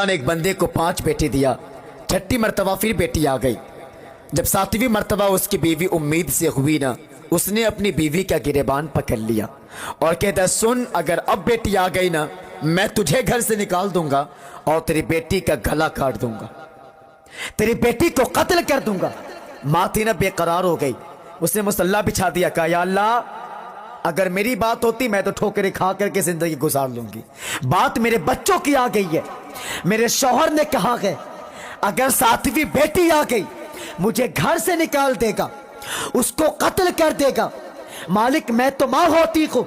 ने एक बंदे को 5 बेटे दिया, छठी मरतबा फिर बेटी आ गई। जब 7वीं मरतबा उसकी बीवी उम्मीद से हुई ना, उसने अपनी बीवी का गिरेबान पकड़ लिया और कहता, सुन, अगर अब बेटी आ गई ना, मैं तुझे घर से निकाल दूंगा और तेरी बेटी का गला काट दूंगा, तेरी बेटी को कत्ल कर दूंगा। माँ थी ना बेकरार हो गई, उसने मुसल्ला बिछा दिया, कहा, या अल्लाह, अगर मेरी बात होती मैं तो ठोकरें खा करके जिंदगी गुजार लूंगी। बात मेरे बच्चों की आ गई है। मेरे शौहर ने कहा है अगर 7वीं बेटी आ गई मुझे घर से निकाल देगा, उसको कत्ल कर देगा। मालिक, मैं तो मां होती हूं,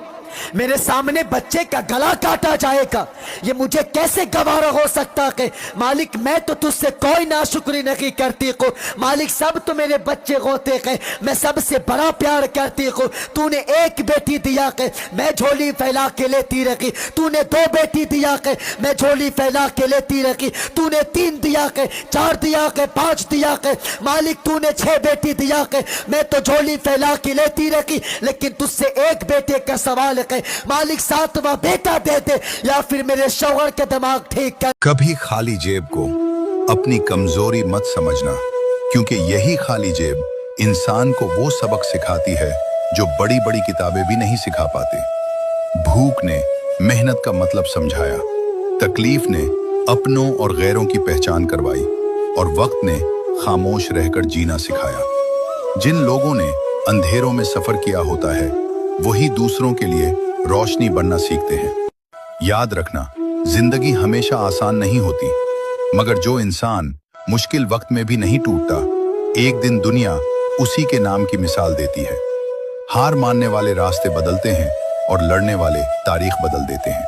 मेरे सामने बच्चे का गला काटा जाएगा, ये मुझे कैसे गवारा हो सकता है। मालिक, मैं तो तुझसे कोई नाशुक्री नहीं करती हूँ। मालिक, सब तो मेरे बच्चे होते हैं, मैं सबसे बड़ा प्यार करती हूँ। तूने 1 बेटी दिया है, मैं झोली फैला के लेती रही। तूने 2 बेटी दिया है, मैं झोली फैला के लेती रही। तूने 3 दिया है, 4 दिया है, 5 दिया है। मालिक, तूने 6 बेटी दिया है, मैं तो झोली फैला के लेती रही। लेकिन तुझसे 1 बेटे का सवाल, मालिक 7वां बेटा दे दे या फिर मेरे शौहर का दिमाग ठीक कर। कभी खाली जेब को अपनी कमजोरी मत समझना, क्योंकि यही खाली जेब इंसान को वो सबक सिखाती है जो बड़ी बड़ी किताबें भी नहीं सिखा पाते। भूख ने मेहनत का मतलब समझाया, तकलीफ ने अपनों और गैरों की पहचान करवाई और वक्त ने खामोश रहकर जीना सिखाया। जिन लोगों ने अंधेरों में सफर किया होता है वही दूसरों के लिए रोशनी बनना सीखते हैं। याद रखना, जिंदगी हमेशा आसान नहीं होती, मगर जो इंसान मुश्किल वक्त में भी नहीं टूटता, एक दिन दुनिया उसी के नाम की मिसाल देती है। हार मानने वाले रास्ते बदलते हैं और लड़ने वाले तारीख बदल देते हैं।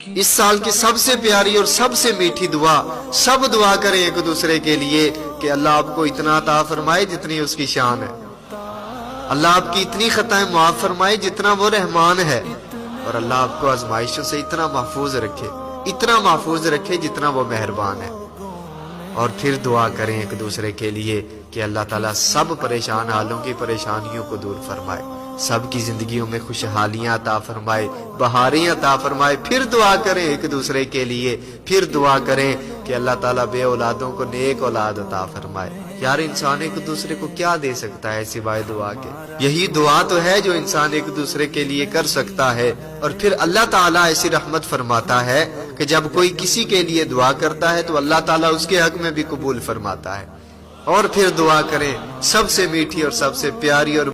इस साल की सबसे प्यारी और सबसे मीठी दुआ, सब दुआ करें एक दूसरे के लिए कि अल्लाह आपको इतना अता फरमाए जितनी उसकी शान है, अल्लाह आपकी इतनी खताएं माफ फरमाए जितना वो रहमान है, और अल्लाह आपको आजमाइशों से इतना महफूज रखे जितना वो मेहरबान है। और फिर दुआ करें एक दूसरे के लिए कि अल्लाह ताला सब परेशान हालों की परेशानियों को दूर फरमाए, सबकी जिंदगियों में खुशहालियां अता फरमाए, बहारें अता फरमाए। फिर दुआ करें एक दूसरे के लिए, फिर दुआ करें कि अल्लाह ताला बे औलादों को नेक औलाद अता फरमाए। यार, इंसान एक दूसरे को क्या दे सकता है सिवाय दुआ के? यही दुआ तो है जो इंसान एक दूसरे के लिए कर सकता है। और फिर अल्लाह ताला ऐसी रहमत फरमाता है कि जब कोई किसी के लिए दुआ करता है तो अल्लाह ताला उसके हक में भी कबूल फरमाता है। और फिर दुआ करें सबसे मीठी और सबसे प्यारी और